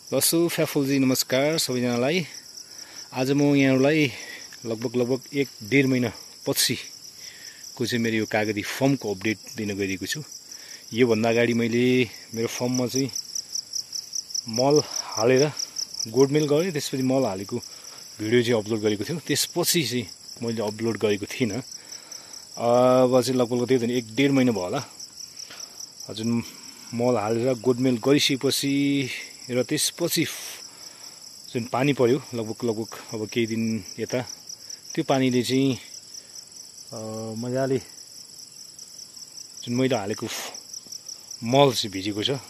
लसु फ्याफुलजी नमस्कार सबैजनालाई। आज म यहाँहरूलाई लगभग 1.5 महिना पछिको चाहिँ मेरो यो कागती फर्मको अपडेट दिन गइरहेको छु। यो भन्दा अगाडि मैले मेरो फर्ममा चाहिँ मल हालेर गोडमेल गरेँ, त्यसपछि मल हालेको भिडियो चाहिँ अपलोड गरेको थियो। त्यसपछि चाहिँ मैले अपलोड गरेको थिइनँ। अब चाहिँ लगभग त्यो 1.5 महिना भयो होला। हजुर मल हालेर गोडमेल गरिसकेपछि र त्यसपछि जुन पानी पर्यो लगभग अब केही दिन यता, त्यो पानीले चाहिँ मजाले जुन मैले हालेको मल चाहिँ भिजेको छ।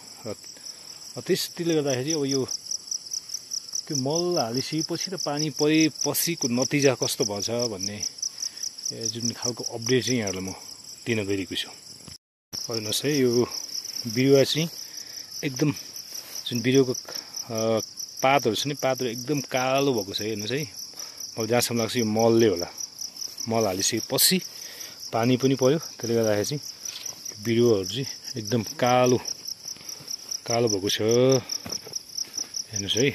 त्यसले गर्दाखेरि अब यो त्यो मल हालिसकेपछि र पानी परेपछिको नतिजा कस्तो भन्छ भन्ने जुन खालको अपडेट चाहिँ यहाँहरूलाई म दिन गइरहेको छु। हेर्नुहोस् है, यो बिरुवा चाहिँ एकदम जुन बिरुवाको पातहरू छ नि, पातहरू एकदम कालो भएको छ। हेर्नुहोस् है, मलाई जहाँसम्म लाग्छ यो मलले होला। मल हालिसकेपछि पानी पनि पर्यो, त्यसले गर्दाखेरि चाहिँ बिरुवाहरू चाहिँ एकदम कालो भएको छ। हेर्नुहोस् है,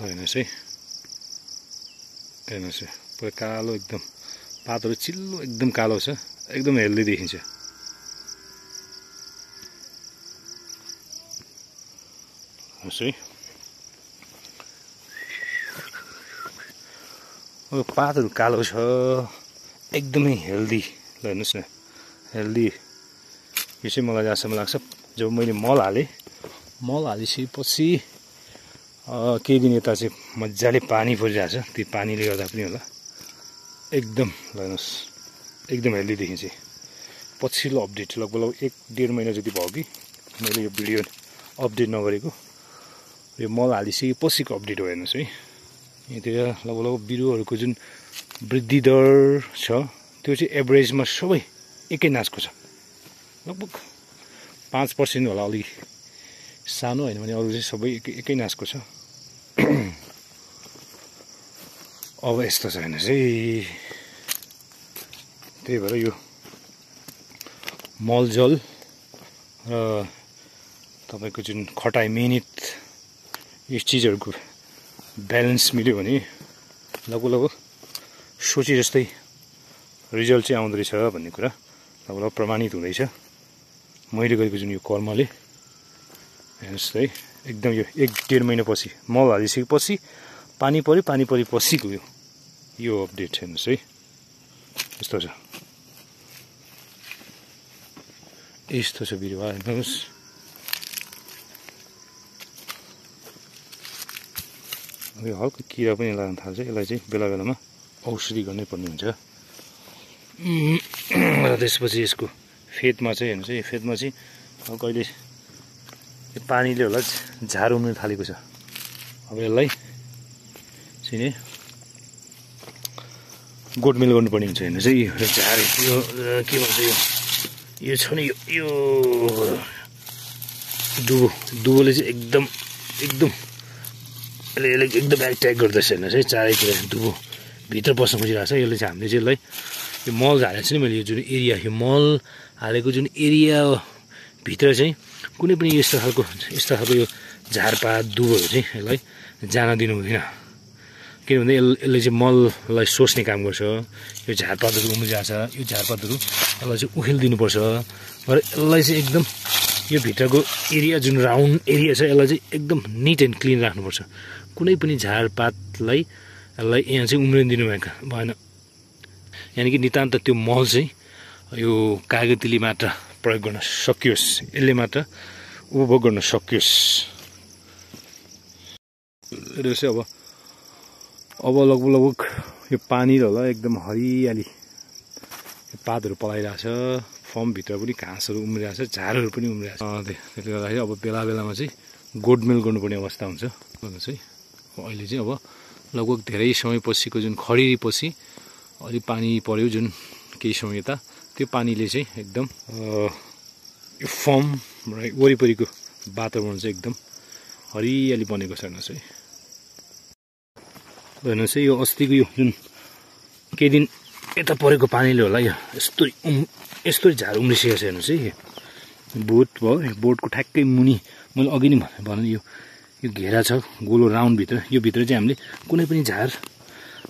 हेर्नुहोस् है, हेर्नुहोस् है, पुरा कालो एकदम पातहरू चिल्लो एकदम कालो छ, एकदम हेल्दी देखिन्छ। हेर्नुहोस् है, अब पातहरू कालो छ, एकदमै हेल्दी। ल हेर्नुहोस् न, हेल्दी। यो चाहिँ मलाई जहाँसम्म लाग्छ, जब मैले मल हालिसकेपछि केही दिन यता चाहिँ मजाले पानी परिरहेछ। त्यो पानीले गर्दा पनि होला, एकदम ल हेर्नुहोस्, एकदम हेल्दी देखिन्छ। पछिल्लो अपडेट लगभग 1.5 महिना जति भयो कि मैले यो भिडियो अपडेट नगरेको। यो मल हालिसकेपछिको अपडेट हो। हेर्नुहोस् है, यहाँतिर लगभग बिरुवाहरूको जुन वृद्धि दर छ त्यो चाहिँ एभरेजमा सबै एकै नाचको छ। लगभग 5% होला, अलिक सानो होइन भने अरू चाहिँ सबै एकै नाचको छ। अब यस्तो छ हेर्नुहोस् है, त्यही भएर यो मलजल र तपाईँको जुन खटाइ मेहनत यस चिजहरूको ब्यालेन्स मिल्यो भने लगभग सोचे जस्तै रिजल्ट चाहिँ आउँदो रहेछ भन्ने कुरा लगभग प्रमाणित हुँदैछ मैले गरेको जुन यो कर्मले। हेर्नुहोस् है, एकदम यो 1.5 महिनापछि मल हालिसकेपछि पानी परेपछिको यो अपडेट। हेर्नुहोस् है, यस्तो छ, यस्तो छ बिरुवा। हेर्नुहोस्, यो हल्का किरा पनि लाग्न थाल्छ। यसलाई चाहिँ बेला बेलामा औषधि गर्नै पर्ने हुन्छ। र त्यसपछि यसको फेदमा चाहिँ हेर्नुहोस् है, फेदमा चाहिँ कहिले यो पानीले होला झार उम्रिन थालेको छ। अब यसलाई चाहिँ नि गोडमेल गर्नुपर्ने हुन्छ। हेर्नुहोस् है, यो झार, यो के भन्छ, यो छ नि, यो दुबोले चाहिँ एकदम यसले एकदम एट्याक गर्दैछ। हेर्नुहोस् है, चारैतिर दुबो भित्र पस्न खोजिरहेको छ। यसले चाहिँ हामीले चाहिँ यसलाई यो मल हालेको छ नि मैले, यो जुन एरिया, यो मल हालेको जुन एरिया भित्र चाहिँ कुनै पनि यस्तो खालको यो झारपात दुबोहरू चाहिँ यसलाई जान दिनु हुँदैन। किनभने यसले चाहिँ मललाई सोच्ने काम गर्छ। यो झारपातहरू उम्रिरहेको छ, यो झारपातहरू यसलाई चाहिँ उखेलिदिनुपर्छ। र यसलाई चाहिँ एकदम यो भित्रको एरिया जुन राउन्ड एरिया छ यसलाई चाहिँ एकदम निट एन्ड क्लिन राख्नुपर्छ। कुनै पनि झारपातलाई यसलाई यहाँ चाहिँ उम्रिन दिनु भएन। यानि कि नितान्त त्यो मल चाहिँ यो कागतीले मात्र प्रयोग गर्न सकियोस्, यसले मात्र उपभोग गर्न सकियोस्। र चाहिँ अब लगभग यो पानी होला एकदम हरियाली, यो पातहरू पलाइरहेछ, फर्मभित्र पनि घाँसहरू उम्रिरहेछ, झारहरू पनि उम्रिरहेछ। त्यसले गर्दाखेरि अब बेला बेलामा चाहिँ गोडमेल गर्नुपर्ने अवस्था हुन्छ। भन्नुहोस् है, अहिले चाहिँ अब लगभग धेरै समयपछिको जुन खडेरीपछि अलि पानी पर्यो जुन केही समय यता, त्यो पानीले चाहिँ एकदम यो फर्म र वरिपरिको वातावरण चाहिँ एकदम हरियाली बनेको छ। हेर्नुहोस् है, हेर्नुहोस् है, यो अस्तिको यो जुन केही दिन यता परेको पानीले होला यो यस्तो झार उम्रिसकेको छ हेर्नुहोस् है। बोट भयो बोटको ठ्याक्कै मुनि मैले अघि नै भने यो घेरा छ गोलो राउन्डभित्र, यो भित्र चाहिँ हामीले कुनै पनि झार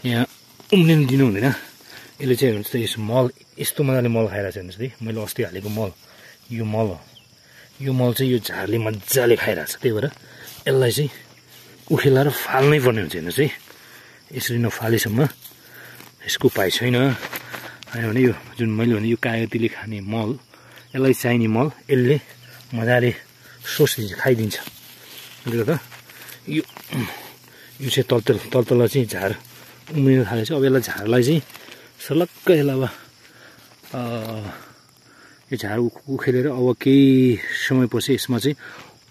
यहाँ उम्रिन दिनु हुँदैन। यसले चाहिँ हेर्नुहोस् त यस मल यस्तो मजाले मल खाइरहेको छ हेर्नुहोस् है। मैले अस्ति हालेको मल यो मल हो, यो मल चाहिँ यो झारले मजाले खाइरहेको छ। त्यही भएर यसलाई चाहिँ उखेलाएर फाल्नै पर्ने हुन्छ हेर्नुहोस् है। यसरी नफालेसम्म यसको उपाय छैन। होइन भने यो जुन मैले भने यो कागतीले खाने मल, यसलाई चाहिने मल यसले मजाले सोचिदिन्छ, खाइदिन्छ। त्यसले गर्दा यो चाहिँ तल चाहिँ झार उम्रिन थालेछ। अब यसलाई झारलाई चाहिँ सलक्क यसलाई अब यो झार उखेलेर अब केही समयपछि यसमा चाहिँ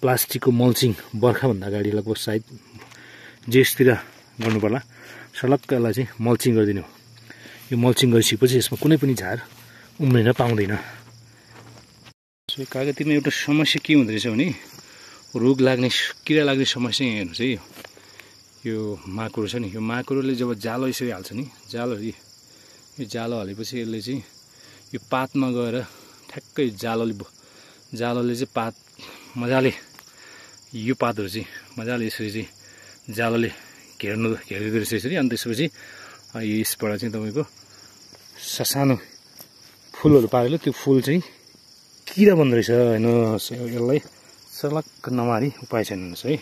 प्लास्टिकको मल्चिङ बर्खाभन्दा अगाडि लगभग सायद जेठतिर गर्नु पर्ला। सलक्क यसलाई चाहिँ मल्चिङ गरिदिनु। यो मल्चिङ गरिसकेपछि यसमा कुनै पनि झार उम्रिन पाउँदैन। कागतीमा एउटा समस्या के हुँदो रहेछ भने रोग लाग्ने, किरा लाग्ने समस्या हेर्नुहोस् है। यो माकुरो छ नि, यो माकुरोले जब जालो यसरी हाल्छ नि, यो जालो हालेपछि यसले चाहिँ यो पातमा गएर ठ्याक्कै जालोले चाहिँ पात मजाले, यो पातहरू चाहिँ मजाले यसरी चाहिँ जालोले घेरिदिँदो रहेछ यसरी। अनि त्यसपछि यसबाट चाहिँ तपाईँको ससानो फुलहरू पारेर त्यो फुल चाहिँ किरा बन्दो रहेछ हेर्नुहोस्। यसलाई सलक्क नमारी उपाय छैन हेर्नुहोस् है।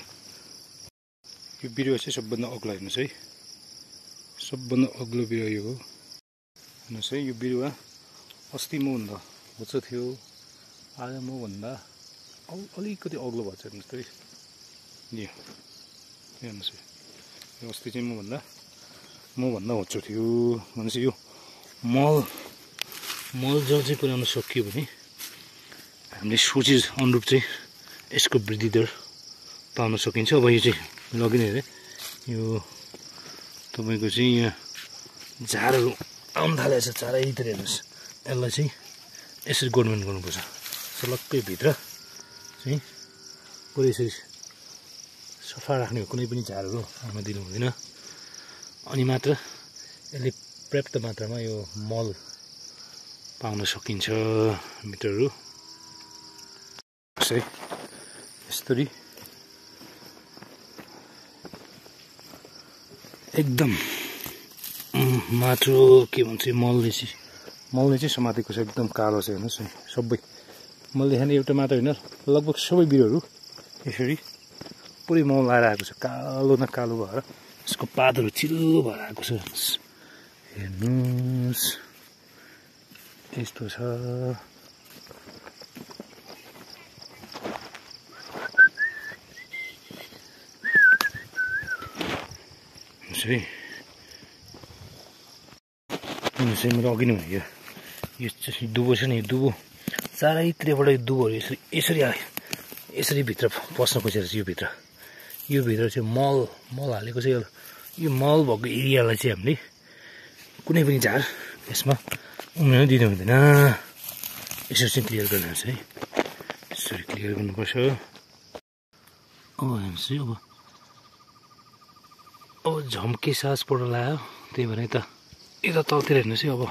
यो बिरुवा चाहिँ सबभन्दा अग्लो हेर्नुहोस् है, सबभन्दा अग्लो बिरुवा यो हो हेर्नुहोस् है। यो बिरुवा अस्ति मभन्दा होचो थियो, आज मभन्दा अलिकति अग्लो भएको छ हेर्नुहोस् त यो हेर्नुहोस् है। यो अस्ति चाहिँ मभन्दा होचो थियो भनेपछि यो मल जल चाहिँ पुर्याउन सकियो भने हामीले सोचे अनुरूप चाहिँ यसको वृद्धि दर पाउन सकिन्छ। अब यो चाहिँ लगि नै यो तपाईँको चाहिँ यहाँ झारहरू आउन थालेको छ चारैतिर हेर्नुहोस्। यसलाई चाहिँ यसरी गोडमेन्ट गर्नुपर्छ। सलक्कै भित्र चाहिँ पुरै यसरी सफा राख्ने हो, कुनै पनि झारहरू आउन दिनु हुँदैन। अनि मात्र यसले पर्याप्त मात्रामा यो मल पाउन सकिन्छ मित्रहरू। यसरी एकदम माटो के भन्छ मलले चाहिँ समातेको छ, एकदम कालो छ हेर्नुहोस् है। सबै मैले देखाउने एउटा मात्र होइन, लगभग सबै बिरुवाहरू यसरी पुरै मल लाएर आएको छ, कालो न कालो भएर यसको पातहरू चिल्लो भएर आएको छ हेर्नुहोस्। यस्तो छ है। मेरो अघि नै भने यो चाहिँ दुबो छ नि, यो दुबो चारैतिरबाट यो दुबोहरू यसरी भित्र पस्न खोजेर यो भित्र चाहिँ मल हालेको चाहिँ यो मल भएको एरियालाई चाहिँ हामीले कुनै पनि झार यसमा उम्रिन दिनु हुँदैन। यसरी चाहिँ क्लियर गर्नुहोस् है, यसरी क्लियर गर्नुपर्छ। अब हेर्नुहोस् है, अब झम्के सास पढ्न लाग्यो, त्यही भएर यता तलतिर हेर्नुहोस् है। अब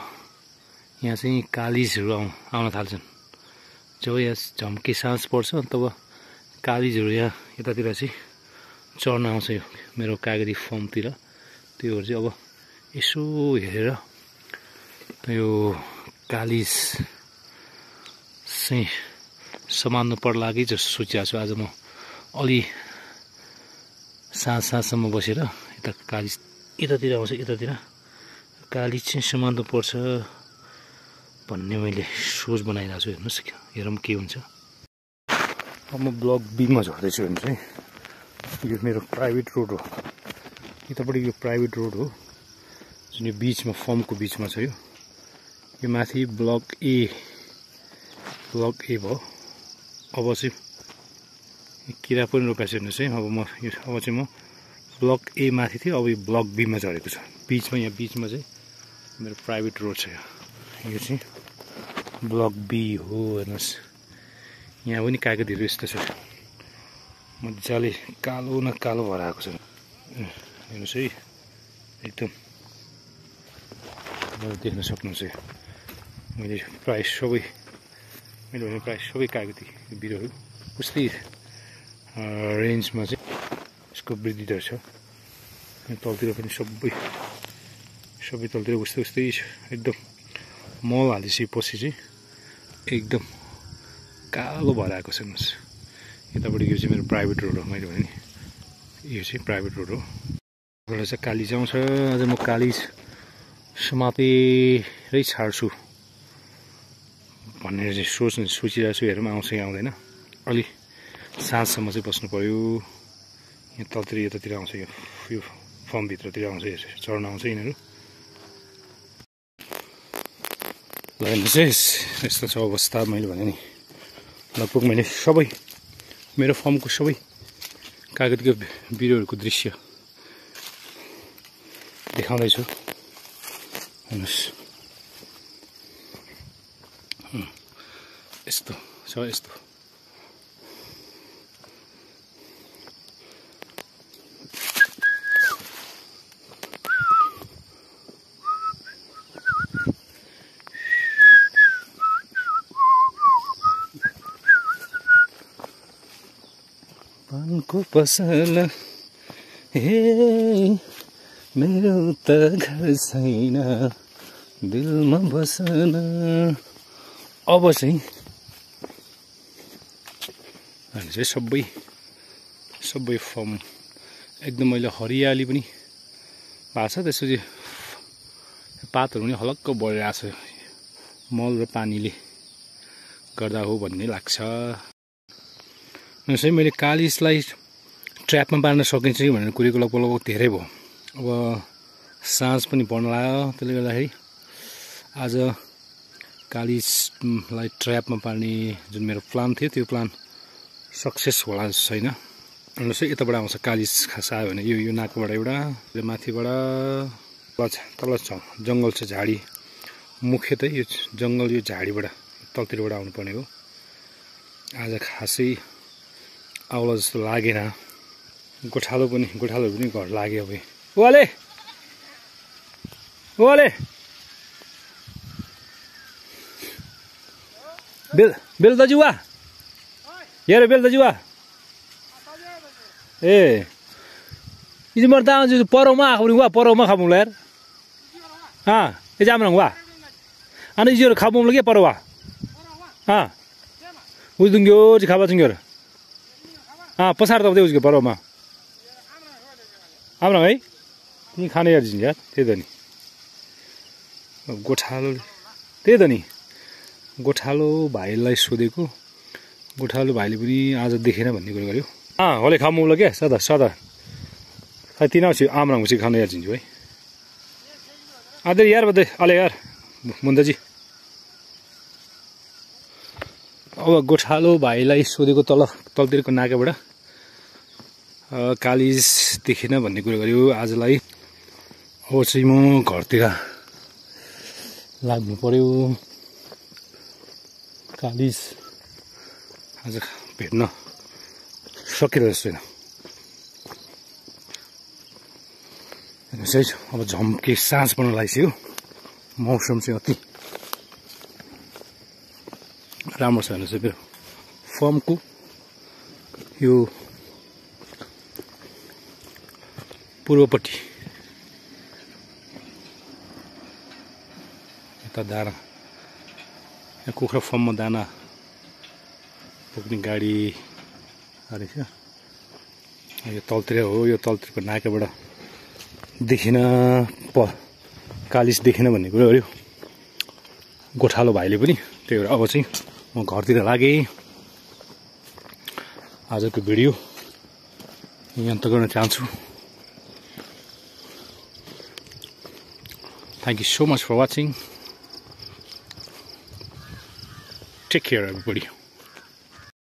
यहाँ चाहिँ कालिजहरू आउन थाल्छन्। जब यहाँ झम्के सास पर्छ तब कालिजहरू यहाँ यतातिर चाहिँ चढ्न आउँछ यो मेरो कागती फर्मतिर। त्योहरू चाहिँ अब यसो हेरेर यो कालिज चाहिँ समात्नु पर्ला कि जस्तो सोचिरहेको छु। आज म अलि साँझसम्म बसेर यता कालिज यतातिर आउँछ, यतातिर कालिज चाहिँ समात्नु पर्छ भन्ने मैले सोच बनाइरहेको छु। हेर्नुहोस् हेरौँ के हुन्छ। अब म ब्लक बीमा झर्दैछु हेर्नुहोस् है। यो मेरो प्राइभेट रोड हो, यतापट्टि यो प्राइभेट रोड हो जुन यो बिचमा फर्मको बिचमा छ। यो माथि ब्लक ए भयो। अब चाहिँ किरा पनि रोपेको छ हेर्नुहोस् है। अब चाहिँ म ब्लक ए माथि थियो, अब यो ब्लक बीमा झरेको छ। बिचमा यहाँ बिचमा चाहिँ मेरो प्राइभेट रोड छ। यो चाहिँ ब्लक बी हो हेर्नुहोस्। यहाँ पनि कागतीहरू यस्तो छ, मजाले कालो न कालो भएर आएको छ हेर्नुहोस् है। एकदम देख्न सक्नुहुन्छ मैले प्राय सबै कागती बिरुवाहरू उस्तै रेन्जमा चाहिँ यसको वृद्धि दर छ। तलतिर पनि सबै तलतिर उस्तै छ एकदम मल हालिसकेपछि चाहिँ एकदम कालो भएर आएको छ। हेर्नुहोस् यतापट्टि यो चाहिँ मेरो प्राइभेट रोड हो, मैले भने नि यो चाहिँ प्राइभेट रोड हो। एउटा चाहिँ कालिज आउँछ, आज म कालिज समातेरै छाड्छु भनेर चाहिँ सोचिरहेको छु। हेरौँ आउँछ कि आउँदैन। अलि साँझसम्म चाहिँ बस्नु पऱ्यो। यहाँ तलतिर यतातिर आउँछ, यो फर्मभित्रतिर आउँछ, चढ्न आउँछ यिनीहरू। ल हेर्नुहोस् है यस्तो छ अवस्था। मैले भने नि लगभग मैले सबै मेरो फर्मको सबै कागतीको बिरुवाहरूको दृश्य देखाउँदैछु। हेर्नुहोस् यस्तो छ यस्तो। पानको पसल हे मेरो त घर छैन दिलमा बसन। अब चाहिँ सबै फर्म एकदम मैले हरियाली पनि भएको छ। त्यसपछि पातहरू पनि हलक्क बढेर आएको छ, मल र पानीले गर्दा हो भन्ने लाग्छ। है मैले कालिजलाई ट्र्यापमा पार्न सकिन्छ कि भनेर कुरेको लगभग धेरै भयो। अब साँझ पनि पर्न लाग्यो, त्यसले गर्दाखेरि आज कालिजलाई ट्र्यापमा पार्ने जुन मेरो प्लान थियो त्यो प्लान सक्सेस होला छैन। हेर्नुहोस् है यताबाट आउँछ कालिज खास आयो भने यो नाकबाट एउटा, माथिबाट तल छ जङ्गल छ, झाडी मुख्यतः यो जङ्गल यो झाडीबाट तलतिरबाट आउनुपर्ने हो। आज खासै आउला जस्तो लागेन। गोठालोहरू पनि घर लाग्यो। अब ओले बेल दाजु वा यार, बेल दाजु वा ए इज मर ता जो परौमा आखुरी वा परौमा खाबुला यार। हां ए जामरंग वा अनि जो खाबुम लगे परवा हां उजुंग्यो जी खाबा जुंग्यो हां पसार त देउजको परौमा आम्रा है नि खाने यार जिन यार। त्यही त नि गोठालो, त्यही त नि गोठालो भाइलाई सोधेको, गोठालो भाइले पनि आज देखेन भन्ने कुरा गर्यो। होले खामु ल के सदा खै तिन छि आम्रा हुसी खाने यार जिन्जु है। आदर यार बदे अले यार मुन्दाजी। अब गोठालो भाइलाई सोधेको तलतिरको नाकाबाट कालिज देखेन भन्ने कुरा गर्यो आजलाई। अब चाहिँ म घरतिर लाग्नु पर्यो। कालिज आज भेट्न सकिरहेको छैन। हेर्नुहोस् है अब झम्के साँझ पर्न लागिसक्यो। मौसम चाहिँ अति राम्रो छ। हेर्नुहोस् मेरो फर्मको यो पूर्वपट्टि यता दाना यहाँ कुखुरा फर्ममा दाना बोक्ने गाडी रहेछ। यो तलतिर हो, यो तलतिरको नाकाबाट देखिन कालिज देखिन भन्ने कुरा गर्यो गोठालो भाइले पनि। त्यही भएर अब चाहिँ म घरतिर लागेँ। आजको भिडियो यहाँ अन्त गर्न चाहन्छु। Thank you so much for watching. Take care everybody.